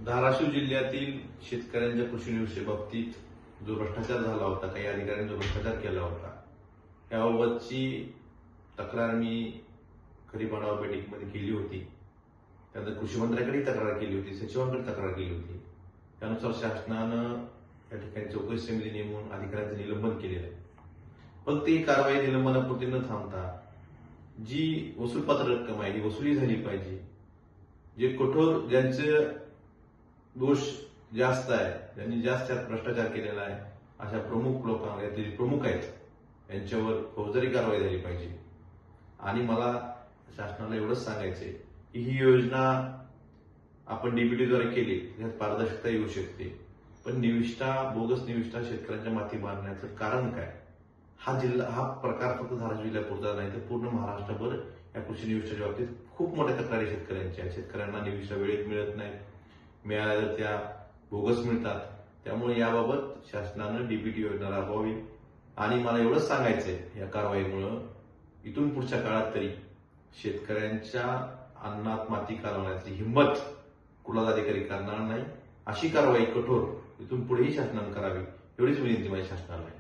धाराशिव जिल्ह्यातील शेतकऱ्यांच्या कृषी निविष्ठे बाबतीत जो भ्रष्टाचार झाला होता, काही अधिकाऱ्यांनी जो भ्रष्टाचार केला होता, याबाबतची तक्रार मी खरीप आढावा बैठकीमध्ये केली होती. त्यानंतर कृषी मंत्र्यांकडे तक्रार केली होती, सचिवांकडे तक्रार केली होती. त्यानुसार शासनानं या ठिकाणी चौकशी समिती नेमून अधिकाऱ्यांचं निलंबन केलेलं आहे. पण ती कारवाई निलंबनापुरती न थांबता जी वसूलपात्र रक्कम आहे ही वसुली झाली पाहिजे. जे कठोर ज्यांचे दोष जास्त आहे, ज्यांनी जास्त भ्रष्टाचार केलेला आहे, अशा प्रमुख लोकांना, यातील प्रमुख आहेत यांच्यावर फौजदारी कारवाई झाली पाहिजे. आणि मला शासनाला एवढंच सांगायचंय की ही योजना आपण डीबीटीद्वारे केली, त्यात पारदर्शकता येऊ शकते. पण निविष्ठा, बोगस निविष्ठा शेतकऱ्यांच्या माथी मारण्याचं कारण काय? हा प्रकार फक्त धाराशिव जिल्ह्यापुरता नाही तर पूर्ण महाराष्ट्रभर या कृषी निविष्ठाच्या बाबतीत खूप मोठ्या तक्रारी शेतकऱ्यांच्या आहेत. शेतकऱ्यांना निविष्ठा वेळेत मिळत नाही, मिळाल्या तर त्या बोगस मिळतात. त्यामुळे याबाबत शासनानं डीबीटी योजना राबवावी. आणि मला एवढंच सांगायचंय, या कारवाईमुळं इथून पुढच्या काळात तरी शेतकऱ्यांच्या अन्नात माती घालवण्याची हिंमत कुठलाच अधिकारी करणार नाही. अशी कारवाई कठोर इथून पुढेही शासनानं करावी, एवढीच विनंती माझ्या शासनाला आहे.